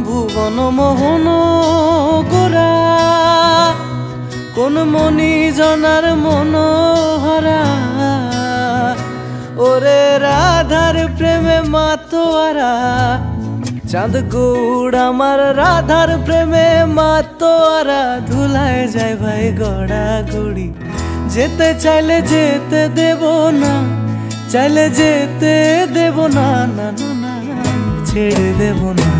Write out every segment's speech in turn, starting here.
ভুবন মোহন গোরা কোন মনি জনার মনোহরা ওরে রাধার প্রেমে মাতোয়ারা চাঁদ গৌড় আমার রাধার প্রেমে মাতোয়ারা ধুলায় যায় ভাই গড়া গড়ি যেতে চাইলে যেতে দেব না চাইলে যেতে দেব না না না ছেড়ে দেব না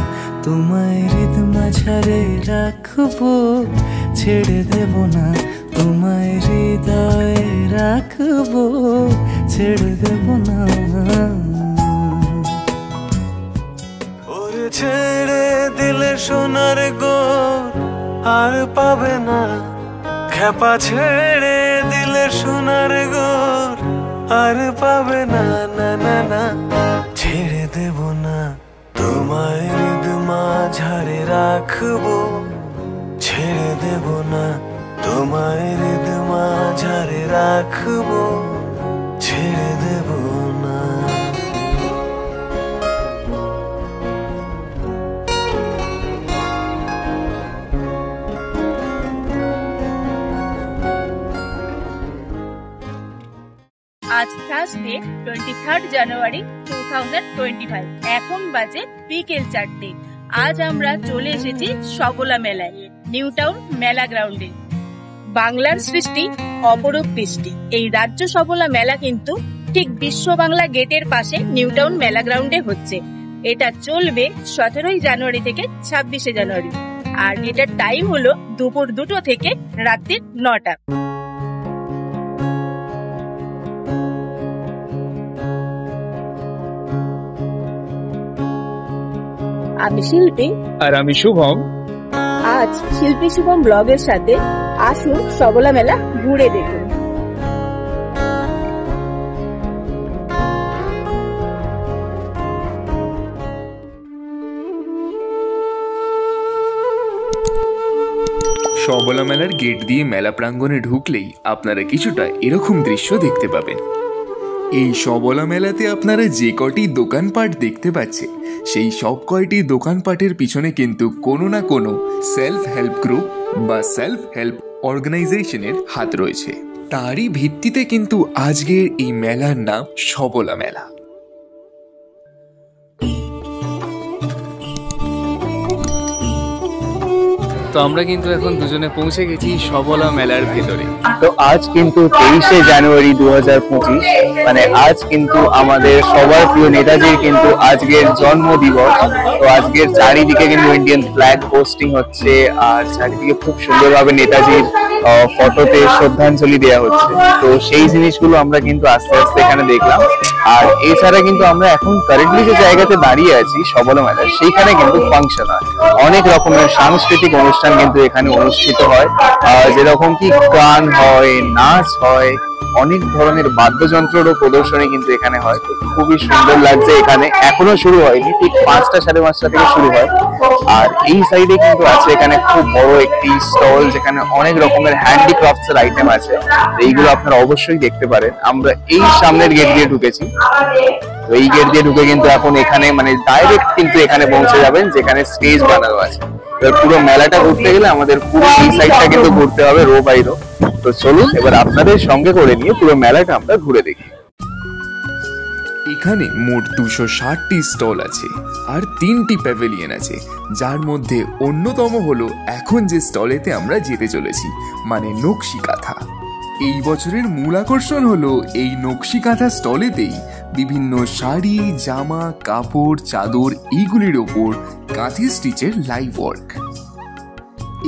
তোমায় হৃদ মাঝারে রাখবো ছেড়ে দেব না তোমায় হৃদয়ে রাখবো ছেড়ে দেব না ওরে ছেড়ে দিলে সোনার গোর আর পাবে না খেপা ছেড়ে দিলে সোনার গোর আর পাবে না না না না ছেড়ে দেব না তোমায় হৃদ মাঝারে রাখবো ছেড়ে দেব না তোমায় হৃদ মাঝারে রাখবো ছেড়ে দেব না আজ থার্সডে 23 জানুয়ারি 2025 এখন বাজে বিকেল 4টে। আজ আমরা চলে এসেছি সবলা মেলায়, নিউ টাউন মেলা গ্রাউন্ডে। বাংলার সৃষ্টি অপরূপ বৃষ্টি। এই রাজ্য সবলা মেলা কিন্তু ঠিক বিশ্ব বাংলা গেটের পাশে নিউ টাউন মেলা গ্রাউন্ডে হচ্ছে। এটা চলবে 17 জানুয়ারি থেকে 26 জানুয়ারি, আর এটার টাইম হলো দুপুর 2টো থেকে রাত্রি 9টা। আমি শিল্পী আর আমি শুভম। আজ শিল্পী শুভম ব্লগের সাথে আসুন সবলা মেলা ঘুরে দেখুন। সবলা মেলার গেট দিয়ে মেলা প্রাঙ্গণে ঢুকলেই আপনারা কিছুটা এরকম দৃশ্য দেখতে পাবেন। এই সবলা মেলাতে আপনারা যে কটি দোকানপাট দেখতে পাচ্ছেন, সেই সব কয়টি দোকানপাটের পিছনে কিন্তু কোনো না কোনো সেলফ হেল্প গ্রুপ বা সেলফ হেল্প অর্গানাইজেশনের হাত রয়েছে। তারই ভিত্তিতে কিন্তু আজকের এই মেলার নাম সবলা মেলা। তো আমরা কিন্তু এখন দুজনে পৌঁছে গেছি সবলা মেলার ভেতরে। তো আজ কিন্তু 23 জানুয়ারি 2025, মানে আজ কিন্তু আমাদের সবার প্রিয় নেতাজির কিন্তু আজকের জন্মদিবস। তো আজকের চারিদিকে কিন্তু ইন্ডিয়ান ফ্ল্যাগ হোস্টিং হচ্ছে, আর চারিদিকে খুব সুন্দরভাবে নেতাজির ফটোতে শ্রদ্ধাঞ্জলি দেওয়া হচ্ছে। তো সেই জিনিসগুলো আমরা কিন্তু আস্তে আস্তে এখানে দেখলাম। আর এছাড়া কিন্তু আমরা এখন কারেন্টলি যে জায়গাতে দাঁড়িয়ে আছি সবলা মেলার, সেইখানে কিন্তু ফাংশন হয়, অনেক রকমের সাংস্কৃতিক অনুষ্ঠান কিন্তু এখানে অনুষ্ঠিত হয়। যেরকম কি গান হয়, নাচ হয়, অনেক ধরনের বাদ্যযন্ত্রেরও প্রদর্শনী কিন্তু এখানে হয়। তো খুবই সুন্দর লাগছে। এখানে এখনো শুরু হয়নি, ঠিক 5টা 5:30 থেকে শুরু হয়। আর এই সাইডে কিন্তু আছে এখানে খুব বড় একটি স্টল, যেখানে অনেক রকমের হ্যান্ডিক্রাফটস এর আইটেম আছে। এইগুলো আপনারা অবশ্যই দেখতে পারেন। আমরা এই সামনের গেট দিয়ে ঢুকেছি। তো এই গেট দিয়ে ঢুকে কিন্তু এখন এখানে মানে ডাইরেক্ট কিন্তু এখানে পৌঁছে যাবেন, যেখানে স্টেজ বানানো আছে। পুরো মেলাটা ঘুরতে গেলে আমাদের পুরো এই সাইডটা কিন্তু ঘুরতে হবে রো বাই রো। তো চলুন এবার আপনাদের সঙ্গে করে নিয়ে পুরো মেলাটা আমরা ঘুরে দেখি। এখানে মোট 260টি স্টল আছে আর 3টি প্যাভিলিয়ন আছে, যার মধ্যে অন্যতম হলো এখন যে স্টলেতে আমরা যেতে চলেছি, মানে নকশি কাঁথা। এই বছরের মূল আকর্ষণ হলো এই নকশি কাঁথা স্টলেতেই বিভিন্ন শাড়ি, জামা, কাপড়, চাদর এইগুলির ওপর কাঁথি স্টিচের লাইভ ওয়ার্ক।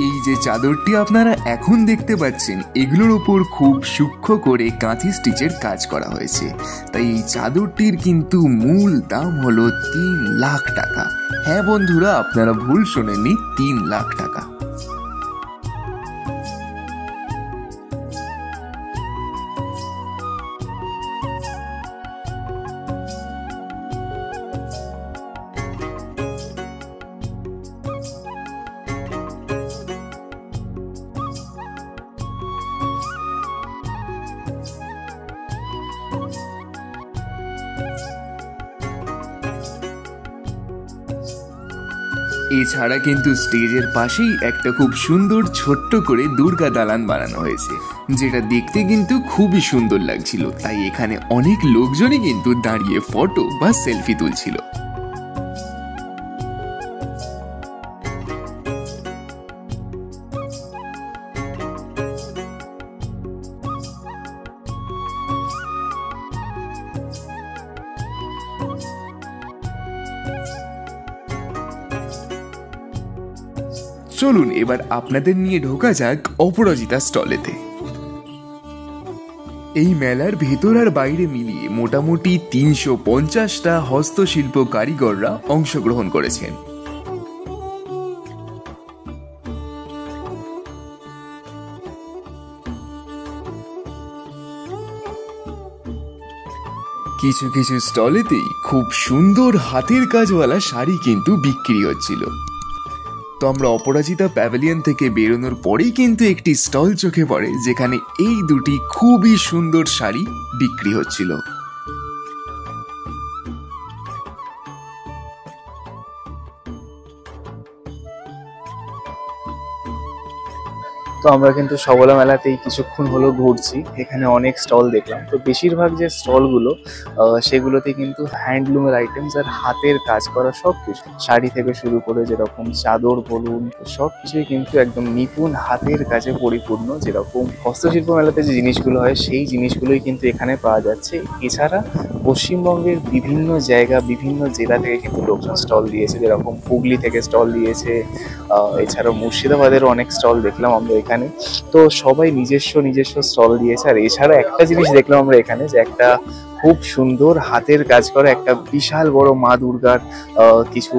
এই যে চাদরটি আপনারা এখন দেখতে পাচ্ছেন, এগুলোর ওপর খুব সূক্ষ্ম করে কাঁথি স্টিচের কাজ করা হয়েছে। তাই এই চাদরটির কিন্তু মূল দাম হলো 3 লাখ টাকা। হ্যাঁ বন্ধুরা, আপনারা ভুল শোনেননি, 3 লাখ টাকা। এছাড়া কিন্তু স্টেজের পাশেই একটা খুব সুন্দর ছোট্ট করে দুর্গা দালান বানানো হয়েছে, যেটা দেখতে কিন্তু খুবই সুন্দর লাগছিল। তাই এখানে অনেক লোকজনই কিন্তু দাঁড়িয়ে ফটো বা সেলফি তুলছিল। চলুন এবার আপনাদের নিয়ে ঢোকা যাক অপরাজিতা স্টলেতে। এই মেলার ভেতর আর বাইরে মিলিয়ে মোটামুটি 350টা হস্তশিল্প কারিগররা অংশগ্রহণ করেছেন। কিছু কিছু স্টলেতেই খুব সুন্দর হাতের কাজওয়ালা শাড়ি কিন্তু বিক্রি হচ্ছিল। তো আমরা অপরাজিতা প্যাভিলিয়ন থেকে বেরোনোর পরেই কিন্তু একটি স্টল চোখে পড়ে, যেখানে এই দুটি খুবই সুন্দর শাড়ি বিক্রি হচ্ছিল। তো আমরা কিন্তু সবলা মেলাতেই কিছুক্ষণ হলো ঘুরছি, এখানে অনেক স্টল দেখলাম। তো বেশিরভাগ যে স্টলগুলো সেগুলোতে কিন্তু হ্যান্ডলুমের আইটেমস আর হাতের কাজ করা সব কিছু, শাড়ি থেকে শুরু করে যেরকম চাদর বলুন, সব কিছুই কিন্তু একদম নিপুণ হাতের কাজে পরিপূর্ণ। যেরকম হস্তশিল্প মেলাতে যে জিনিসগুলো হয় সেই জিনিসগুলোই কিন্তু এখানে পাওয়া যাচ্ছে। এছাড়া পশ্চিমবঙ্গের বিভিন্ন জায়গা, বিভিন্ন জেলা থেকে কিন্তু লোকজন স্টল দিয়েছে, যেরকম হুগলি থেকে স্টল দিয়েছে, এছাড়াও মুর্শিদাবাদেরও অনেক স্টল দেখলাম আমরা এখানে। তো সবাই নিজস্ব স্টল দিয়েছে। আর এছাড়া একটা জিনিস দেখলাম আমরা এখানে, যে একটা খুব সুন্দর হাতের কাজ করা একটা বিশাল বড় মা দুর্গার কিছু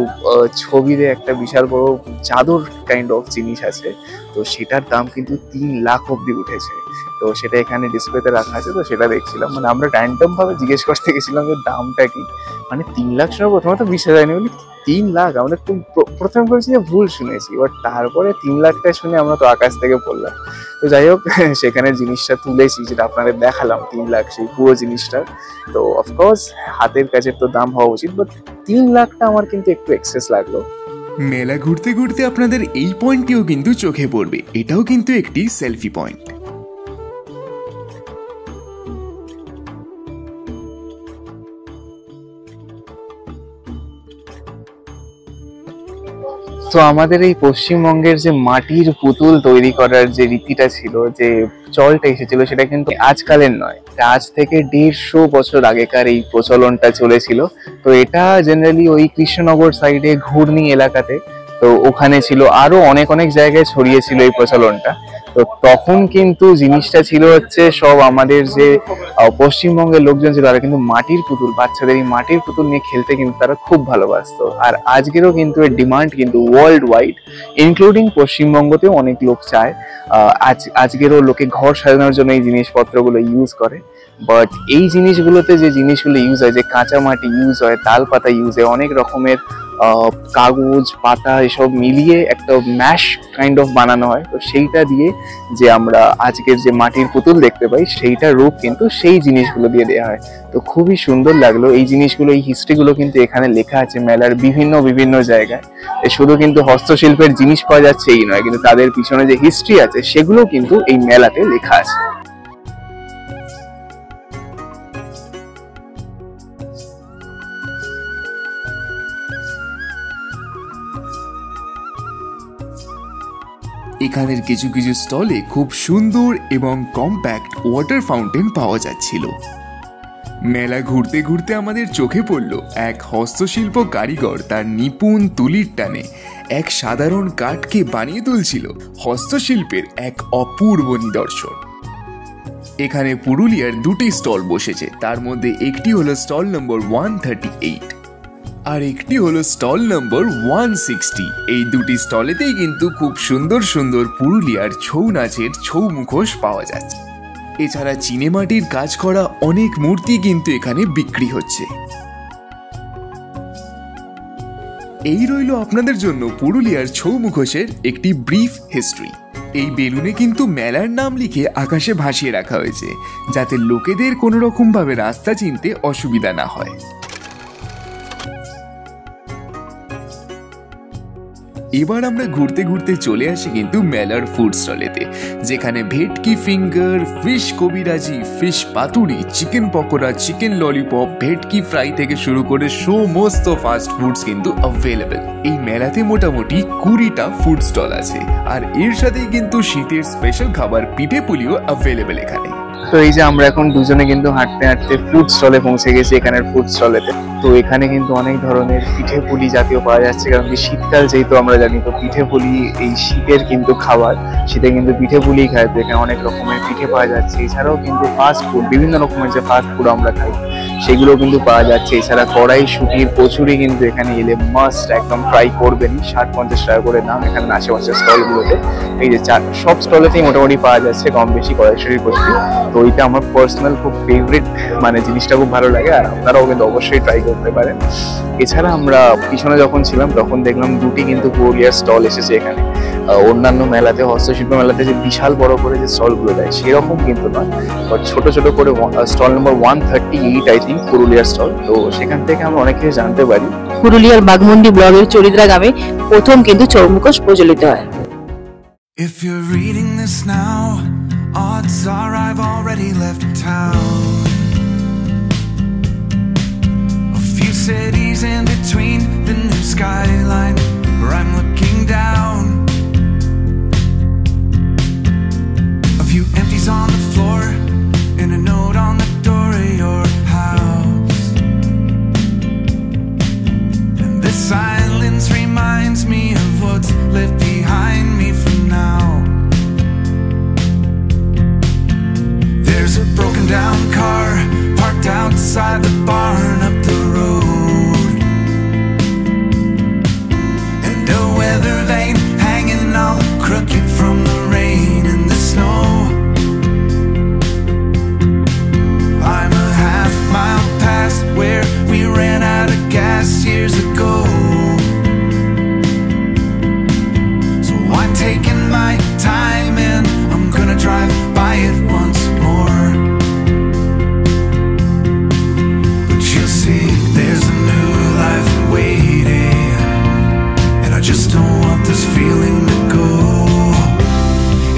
ছবিতে একটা বিশাল বড় চাদর কাইন্ড অফ জিনিস আছে। তো সেটার দাম কিন্তু 3 লাখ অব্দি উঠেছে। তো সেটা এখানে ডিসপ্লেতে রাখা আছে, তো সেটা দেখছিলাম। মানে আমরা র্যান্ডম ভাবে জিজ্ঞেস করতে গেছিলাম যে দামটা কি, মানে 3 লাখ শুনে প্রথমে তো বিশ্বাস হয়নি, বলি 3 লাখ, আমরা তো প্রথমে বলছি যে ভুল শুনেছি, বাট তারপরে 3 লাখটা শুনে আমরা তো আকাশ থেকে পড়লাম। তো যাই হোক, সেখানে জিনিসটা তুলেছি, যেটা আপনাদের দেখালাম 3 লাখ সেই পুরো জিনিসটা। তো অফকোর্স হাতের কাজের তো দাম হওয়া উচিত, বাট 3 লাখটা আমার কিন্তু একটু এক্সেস লাগলো। মেলা ঘুরতে ঘুরতে আপনাদের এই পয়েন্টটিও কিন্তু চোখে পড়বে, এটাও কিন্তু একটি সেলফি পয়েন্ট। তো আমাদের এই পশ্চিমবঙ্গের যে মাটির পুতুল তৈরি করার যে রীতিটা ছিল, যে চলটা এসেছিল, সেটা কিন্তু আজকালের নয়, আজ থেকে 150 বছর আগেকার এই প্রচলনটা চলেছিল। তো এটা জেনারেলি ওই কৃষ্ণনগর সাইডে ঘূর্ণি এলাকাতে, তো ওখানে ছিল, আরো অনেক অনেক জায়গায় ছড়িয়েছিল এই প্রচলনটা। তো তখন কিন্তু জিনিসটা ছিল হচ্ছে সব আমাদের যে পশ্চিমবঙ্গের লোকজন ছিল, তারা কিন্তু মাটির পুতুল, বাচ্চাদের এই মাটির পুতুল নিয়ে খেলতে কিন্তু তারা খুব ভালোবাসতো। আর আজকেরও কিন্তু এর ডিমান্ড কিন্তু ওয়ার্ল্ড ওয়াইড, ইনক্লুডিং পশ্চিমবঙ্গতেও অনেক লোক চায়। আজকেরও লোকে ঘর সাজানোর জন্য এই জিনিসপত্রগুলো ইউজ করে। বাট এই জিনিসগুলোতে যে জিনিসগুলো ইউজ হয়, যে কাঁচা মাটি ইউজ হয়, তাল পাতা ইউজ হয়, অনেক রকমের কাগজ পাতা এসব মিলিয়ে একটা ম্যাশ কাইন্ড অফ বানানো হয়। তো সেইটা দিয়ে যে আমরা আজকের যে মাটির পুতুল দেখতে পাই, সেইটার রূপ কিন্তু সেই জিনিসগুলো দিয়ে দেওয়া হয়। তো খুবই সুন্দর লাগলো এই জিনিসগুলো, এই হিস্ট্রিগুলো কিন্তু এখানে লেখা আছে মেলার বিভিন্ন বিভিন্ন জায়গায়। শুধু কিন্তু হস্তশিল্পের জিনিস পাওয়া যাচ্ছে এই নয়, কিন্তু তাদের পিছনে যে হিস্ট্রি আছে সেগুলো কিন্তু এই মেলাতে লেখা আছে। এখানের কিছু কিছু স্টলে খুব সুন্দর এবং কম্প্যাক্ট ওয়াটার ফাউন্টেন পাওয়া যাচ্ছিল। মেলা ঘুরতে ঘুরতে আমাদের চোখে পড়ল এক হস্তশিল্প কারিগর তার নিপুণ তুলির টানে এক সাধারণ কাঠকে বানিয়ে তুলছিল হস্তশিল্পের এক অপূর্ব নিদর্শন। এখানে পুরুলিয়ার 2টি স্টল বসেছে, তার মধ্যে একটি হলো স্টল নম্বর 138 আর একটি হলো স্টল নম্বর 160। এই 2টি স্টলেতেই কিন্তু খুব সুন্দর সুন্দর পুরুলিয়ার ছৌ নাচের ছৌ মুখোশ পাওয়া যাচ্ছে। এছাড়া চীনেমাটির কাজ করা অনেক মূর্তি কিন্তু এখানে বিক্রি হচ্ছে। এই রইল আপনাদের জন্য পুরুলিয়ার ছৌ মুখোশের একটি ব্রিফ হিস্ট্রি। এই বেলুনে কিন্তু মেলার নাম লিখে আকাশে ভাসিয়ে রাখা হয়েছে, যাতে লোকেদের কোনো রকম ভাবে রাস্তা চিনতে অসুবিধা না হয়। এবার আমরা ঘুরতে ঘুরতে চলে আসি কিন্তু মেলার ফুড স্টলেতে, যেখানে ভেটকি ফিঙ্গার, ফিশ কবিরাজি, ফিশ পাতুরি, চিকেন পকোড়া, চিকেন ললিপপ, ভেটকি ফ্রাই থেকে শুরু করে সমস্ত ফাস্ট ফুডস কিন্তু অ্যাভেলেবেল। এই মেলাতে মোটামুটি 20টা ফুড স্টল আছে, আর এর সাথেই কিন্তু শীতের স্পেশাল খাবার পিঠে পুলিও অ্যাভেলেবেল এখানে। তো এই যে আমরা এখন দুজনে কিন্তু হাঁটতে হাঁটতে ফুড স্টলে পৌঁছে গেছি, এখানের ফুড স্টলেতে। তো এখানে কিন্তু অনেক ধরনের পিঠে পুলি জাতীয় পাওয়া যাচ্ছে, কারণ কি শীতকাল যেহেতু আমরা জানি, তো পিঠে পুলি এই শীতের কিন্তু খাবার, শীতে কিন্তু পিঠে পুলি খায়। তো এখানে অনেক রকমের পিঠে পাওয়া যাচ্ছে। এছাড়াও কিন্তু ফাস্ট ফুড, বিভিন্ন রকমের যে ফাস্ট ফুড আমরা খাই সেগুলো কিন্তু পাওয়া যাচ্ছে। এছাড়া কড়াইশুঁটির কচুরি কিন্তু এখানে এলে মাস্ট একদম ট্রাই করবেন। 60-50 টাকা করে দাম এখানে আশেপাশের স্টলগুলোতে। এই যে সব স্টলেতেই মোটামুটি পাওয়া যাচ্ছে কম বেশি কড়াইশুঁটির কচুরি। তো ওইটা আমার পার্সোনাল খুব ফেভারিট, মানে জিনিসটা খুব ভালো লাগে, আর আপনারাও কিন্তু অবশ্যই ট্রাই করতে পারেন। এছাড়া আমরা পিছনে যখন ছিলাম তখন দেখলাম দুটি কিন্তু পুরুলিয়ার স্টল এসেছে এখানে। অন্যান্য মেলাতে, হস্তশিল্প মেলাতে যে বিশাল বড় করে যে স্টলগুলো দেয় সেরকম কিন্তু নয়, বাট ছোট ছোট করে স্টল নম্বর 138 আই থিঙ্ক পুরুলিয়ার স্টল। তো সেখান থেকে আমরা অনেক কিছু জানতে পারি। পুরুলিয়ার বাঘমুন্ডি ব্লকের চরিদ্রা গ্রামে প্রথম কিন্তু চৌমুখোশ প্রচলিত হয়। If you're reading this now, odds are I've already left town. A few cities in between the new skyline where I'm looking down. A few empties on the floor and a note on the door of your house. And this silence reminds me of what's left behind me for now. There's a broken down car parked outside the barn up the road, and a weather vane hanging all crooked from the rain and the snow. I'm a half mile past where we ran out of gas years ago, so I'm taking my time and I'm gonna drive by it once more. But you'll see there's a new life waiting, and I just don't want this feeling to go.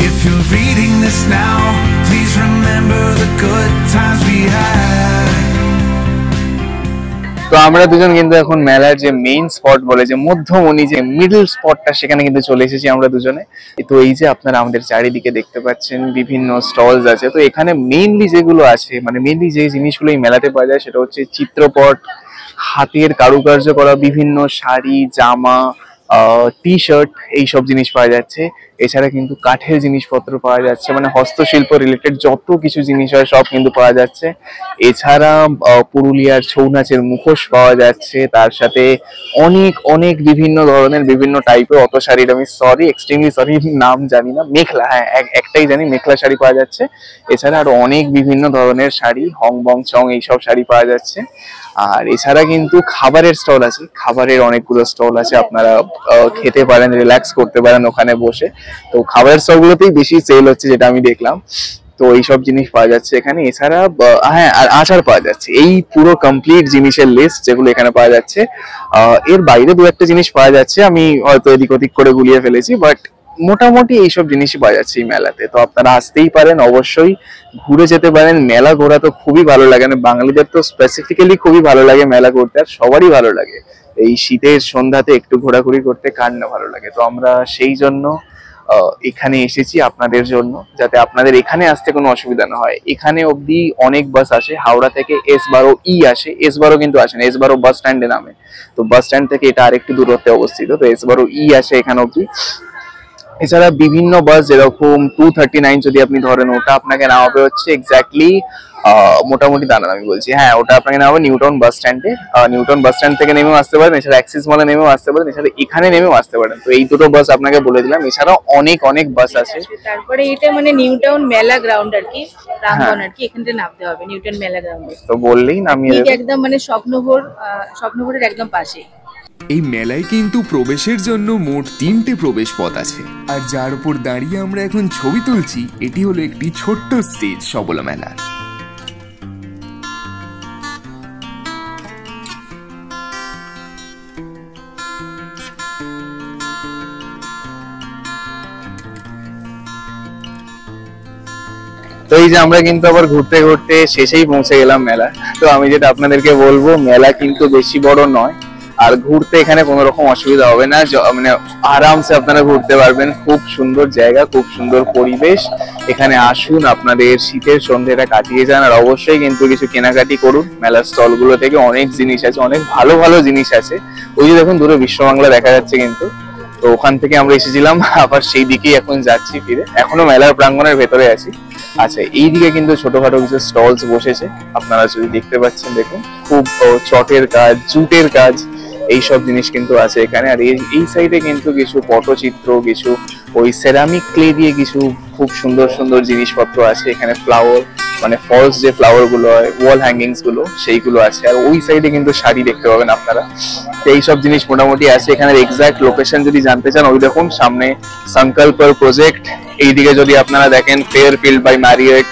If you're reading this now, please remember the good times we had. তো আমরা দুজন কিন্তু এখন মেলার যে main spot বলে, যে মধ্যমণি, যে মিডল স্পটটা, সেখানে কিন্তু চলে এসেছি আমরা দুজনে। তো এই যে আপনারা আমাদের চারিদিকে দেখতে পাচ্ছেন বিভিন্ন স্টলস আছে। তো এখানে মেইনলি যেগুলো আছে, মানে মেইনলি যে জিনিসগুলো এই মেলাতে পাওয়া যায় সেটা হচ্ছে চিত্রপট, হাতের কারুকার্য করা বিভিন্ন শাড়ি, জামা, টি শার্ট, এইসব জিনিস পাওয়া যাচ্ছে। এছাড়া কিন্তু কাঠের জিনিসপত্র পাওয়া যাচ্ছে, মানে হস্তশিল্প রিলেটেড যত কিছু জিনিস হয় সব কিন্তু পাওয়া যাচ্ছে। এছাড়া পুরুলিয়ার ছৌ নাচের মুখোশ পাওয়া যাচ্ছে, তার সাথে অনেক অনেক বিভিন্ন ধরনের বিভিন্ন টাইপের, অত শাড়ির আমি এক্সট্রিমলি সরি নাম জানি না, মেখলা, হ্যাঁ একটাই জানি, মেখলা শাড়ি পাওয়া যাচ্ছে। এছাড়া আরো অনেক বিভিন্ন ধরনের শাড়ি, হংবং চং এইসব শাড়ি পাওয়া যাচ্ছে। আর এছাড়া কিন্তু খাবারের স্টল আছে, খাবারের অনেকগুলো স্টল আছে, আপনারা খেতে পারেন, রিল্যাক্স করতে পারেন ওখানে বসে। তো খাবারের স্টলগুলোতেই বেশি সেল হচ্ছে যেটা আমি দেখলাম। তো এইসব জিনিস পাওয়া যাচ্ছে এখানে। এছাড়া হ্যাঁ, আর আচার পাওয়া যাচ্ছে। এই পুরো কমপ্লিট জিনিসের লিস্ট যেগুলো এখানে পাওয়া যাচ্ছে। এর বাইরে দু একটা জিনিস পাওয়া যাচ্ছে, আমি হয়তো এদিক ওদিক করে গুলিয়ে ফেলেছি, বাট মোটামুটি এইসব জিনিসই পাওয়া যাচ্ছে এই মেলাতে। তো আপনারা আসতেই পারেন, অবশ্যই ঘুরে যেতে পারেন। মেলা ঘোরা তো খুবই ভালো লাগে, মানে বাঙালিদের তো স্পেসিফিক্যালি খুবই ভালো লাগে মেলা ঘুরতে, আর সবারই ভালো লাগে। এই শীতের সন্ধ্যাতে একটু ঘোরাঘুরি করতে কার না ভালো লাগে। তো আমরা সেই জন্য এখানে এসেছি আপনাদের জন্য, যাতে আপনাদের এখানে আসতে কোনো অসুবিধা না হয়। এখানে অবধি অনেক বাস আসে, হাওড়া থেকে S12E আসে, S12 কিন্তু আসে না, S12 বাস স্ট্যান্ডে নামে। তো বাস স্ট্যান্ড থেকে এটা আরেকটু দূরত্বে অবস্থিত, তো S12E আসে এখানে অবধি। এছাড়া বিভিন্ন বাস, যেরকম 239 যদি আপনি ধরেন, ওটা আপনাকে নামাবে হচ্ছে এক্স্যাক্টলি মোটামুটি দাঁড়ান আমি বলছি, হ্যাঁ ওটা আপনাকে নামাবে নিউটাউন বাস স্ট্যান্ডে। নিউটাউন বাস স্ট্যান্ড থেকে নেমেও আসতে পারেন, এছাড়া অ্যাক্সিস মলে নেমেও আসতে পারেন, এছাড়া এখানে নেমেও আসতে পারেন। তো এই দুটো বাস আপনাকে বলে দিলাম, এছাড়াও অনেক অনেক বাস আছে। তারপরে এটা মানে নিউটাউন মেলা গ্রাউন্ড আর কি, প্রাঙ্গণ আর কি, এখানে নামতে হবে নিউটাউন মেলা গ্রাউন্ডে। তো বললেই নামিয়ে দেবে, একদম মানে স্বপ্নভোরের একদম পাশে। এই মেলায় কিন্তু প্রবেশের জন্য মোট 3টে প্রবেশ পথ আছে, আর যার উপর দাঁড়িয়ে আমরা এখন ছবি তুলছি এটি হলো একটি ছোট্ট স্টেজ সবলা মেলার। তো এই যে আমরা কিন্তু আবার ঘুরতে ঘুরতে শেষেই পৌঁছে গেলাম মেলা। তো আমি যেটা আপনাদেরকে বলবো, মেলা কিন্তু বেশি বড় নয়, আর ঘুরতে এখানে কোনো রকম অসুবিধা হবে না, মানে আরামসে আপনারা ঘুরতে পারবেন। খুব সুন্দর জায়গা, খুব সুন্দর পরিবেশ। এখানে আসুন, আপনাদের শীতের সন্ধ্যেটা কাটিয়ে যান, আর অবশ্যই কিন্তু কিছু কেনাকাটি করুন। মেলার স্টল গুলো থেকে অনেক জিনিস আছে, অনেক ভালো ভালো জিনিস আছে। ওই যে দেখুন দূরে বিশ্ব বাংলা দেখা যাচ্ছে কিন্তু, তো ওখান থেকে আমরা এসেছিলাম, আবার সেই দিকেই এখন যাচ্ছি ফিরে। এখনো মেলার প্রাঙ্গণের ভেতরে আছি। আচ্ছা, এইদিকে কিন্তু ছোটখাটো কিছু স্টলস বসেছে, আপনারা যদি দেখতে পাচ্ছেন, দেখুন খুব চটের কাজ, জুটের কাজ, এইসব জিনিস কিন্তু আছে এখানে। আর এই সাইডে কিন্তু কিছু পটচিত্র, কিছু ওই সেরামিক ক্লে দিয়ে কিছু খুব সুন্দর সুন্দর জিনিসপত্র আছে এখানে। ফ্লাওয়ার, মানে ফলস যে ফ্লাওয়ার গুলো হয়, ওয়াল হ্যাঙ্গিংস গুলো, সেইগুলো আছে। আর ওই সাইডে কিন্তু শাড়ি দেখতে পাবেন আপনারা। তো এইসব জিনিস মোটামুটি আছে এখানে। এক্সাক্ট লোকেশন যদি জানতে চান, ওই দেখুন সামনে সংকল্প প্রজেক্ট, এইদিকে যদি আপনারা দেখেন ফেয়ারফিল্ড বাই ম্যারিয়েট,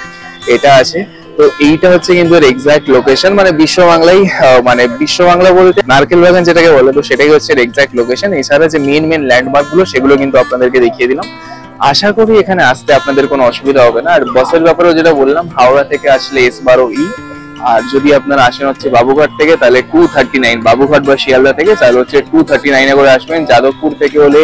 এটা আছে। তো এইটা হচ্ছে কিন্তু এর এক্সাক্ট লোকেশন, মানে বিশ্ব বাংলাই, মানে বিশ্ব বাংলা বলতে নারকেল বাগান যেটাকে বলে, তো সেটাই হচ্ছে এর এক্সাক্ট লোকেশন। এছাড়া যে মেন ল্যান্ডমার্ক গুলো, সেগুলো কিন্তু আপনাদেরকে দেখিয়ে দিলাম। আশা করি এখানে আসতে আপনাদের কোনো অসুবিধা হবে না। আর বাসের ব্যাপারেও যেটা বললাম, হাওড়া থেকে আসলে S12E, আর যদি আপনারা আসেন হচ্ছে বাবুঘাট থেকে, তাহলে 239, বাবুঘাট বা শিয়ালদা থেকে তাহলে হচ্ছে 239 করে আসবেন। যাদবপুর থেকে হলে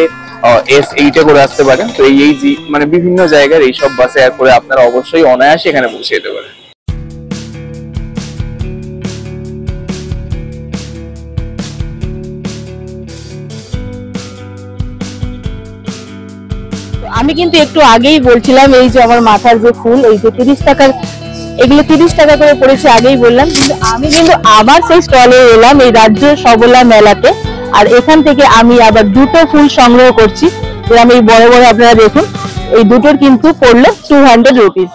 S8 করে আসতে পারেন। তো এই মানে বিভিন্ন জায়গার এইসব বাসে করে আপনারা অবশ্যই অনায়াসে এখানে পৌঁছে যেতে পারেন। আমি কিন্তু একটু আগেই বলছিলাম, এই যে আমার মাথার যে ফুল, এই যে 30 টাকার, এগুলো 30 টাকা করে পড়েছে, আগেই বললাম। কিন্তু আমি কিন্তু আবার সেই স্টলে এলাম, এই রাজ্য সবলা মেলাতে। আর এখান থেকে আমি আবার দুটো ফুল সংগ্রহ করছি, যেরকম এই বড় বড় আপনারা দেখুন, এই দুটোর কিন্তু পড়লো 200 রুপিস।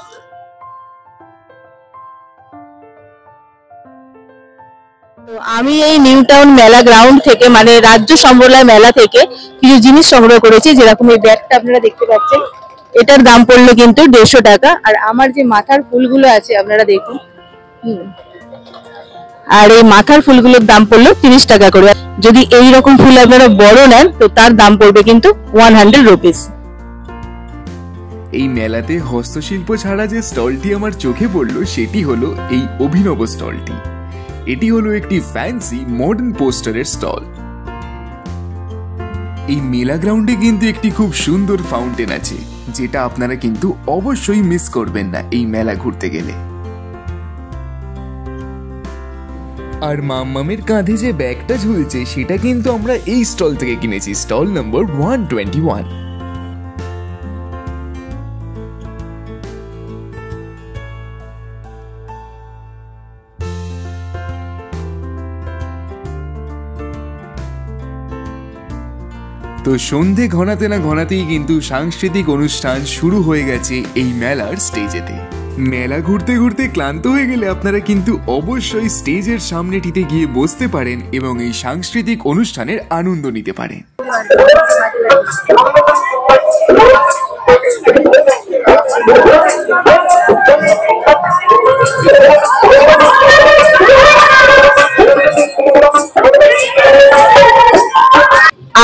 তো আমি এই নিউ টাউন মেলা গ্রাউন্ড থেকে, মানে রাজ্য সম্বলা মেলা থেকে কিছু জিনিস সংগ্রহ করেছি। যেরকম এই ব্যাগটা আপনারা দেখতে পাচ্ছেন, এটার দাম পড়লো কিন্তু 150 টাকা। আর আমার যে মাথার ফুলগুলো আছে আপনারা দেখুন, আর এই মাথার ফুলগুলোর দাম পড়লো 30 টাকা করে। যদি এই রকম ফুল আপনারা বড় নেন, তো তার দাম পড়বে কিন্তু 100 রুপিস। এই মেলাতে হস্তশিল্প ছাড়া যে স্টলটি আমার চোখে পড়লো, সেটি হলো এই অভিনব স্টলটি। এটি হলো একটি ফ্যান্সি মডার্ন পোস্টারের স্টল। এই মেলা গ্রাউন্ডে কিন্তু একটি খুব সুন্দর ফাউন্টেন আছে, যেটা আপনারা কিন্তু অবশ্যই মিস করবেন না এই মেলা ঘুরতে গেলে। আর মাম্মামের কাঁধে যে ব্যাগটা ঝুলছে, সেটা কিন্তু আমরা এই স্টল থেকে কিনেছি, স্টল নম্বর 121। তো সন্ধে ঘনাতে না ঘনাতেই কিন্তু সাংস্কৃতিক অনুষ্ঠান শুরু হয়ে গেছে এই মেলার স্টেজেতে। মেলা ঘুরতে ঘুরতে ক্লান্ত হয়ে গেলে আপনারা কিন্তু অবশ্যই স্টেজের সামনেটিতে গিয়ে বসতে পারেন এবং এই সাংস্কৃতিক অনুষ্ঠানের আনন্দ নিতে পারেন।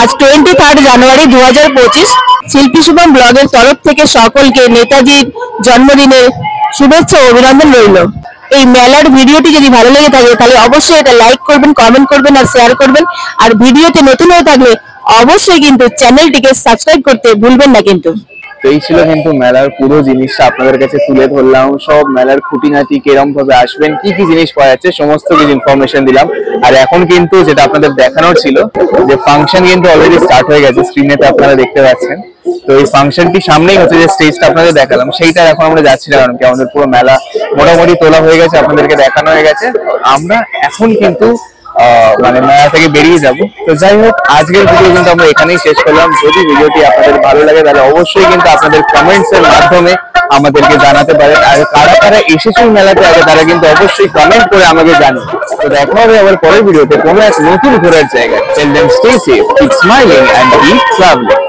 আজ 23 জানুয়ারি 2025, শিল্পী শুভম ব্লগের তরফ থেকে সকলকে নেতাজির জন্মদিনের শুভেচ্ছা ও অভিনন্দন রইল। এই মেলার ভিডিওটি যদি ভালো লেগে থাকে, তাহলে অবশ্যই এটা লাইক করবেন, কমেন্ট করবেন আর শেয়ার করবেন। আর ভিডিওতে নতুন হয়ে থাকলে অবশ্যই কিন্তু চ্যানেলটিকে সাবস্ক্রাইব করতে ভুলবেন না কিন্তু। তো এই ছিল কিন্তু মেলার পুরো জিনিসটা আপনাদের কাছে তুলে ধরলাম। সব মেলার খুঁটিনাটি, কিরম ভাবে আসবেন, কি কি জিনিস পাওয়া যাচ্ছে, সমস্ত কিছু ইনফরমেশন দিলাম। আর এখন কিন্তু যেটা আপনাদের দেখানোর ছিল, যে ফাংশন কিন্তু অলরেডি স্টার্ট হয়ে গেছে, স্ক্রিনেতে আপনারা দেখতে পাচ্ছেন। তো এই ফাংশনটি সামনেই হচ্ছে, যে স্টেজটা আপনাদের দেখালাম, সেইটা এখন আমরা যাচ্ছি না, কারণ কি আমাদের পুরো মেলা মোটামুটি তোলা হয়ে গেছে, আপনাদেরকে দেখানো হয়ে গেছে। আমরা এখন কিন্তু মানে মেলা থেকে বেরিয়ে যাব। তো যাই হোক, আজকের ভিডিও কিন্তু আমরা এখানেই শেষ করলাম। যদি ভিডিওটি আপনাদের ভালো লাগে, তাহলে অবশ্যই কিন্তু আপনাদের কমেন্টস এর মাধ্যমে আমাদেরকে জানাতে পারেন। আর কারা কারা এসেছেন মেলাতে আগে, তারা কিন্তু অবশ্যই কমেন্ট করে আমাকে জানান। তো দেখা হবে আবার পরের ভিডিওতে কোনো এক নতুন ঘোরার জায়গায়। Tell them stay safe, keep smiling and keep traveling.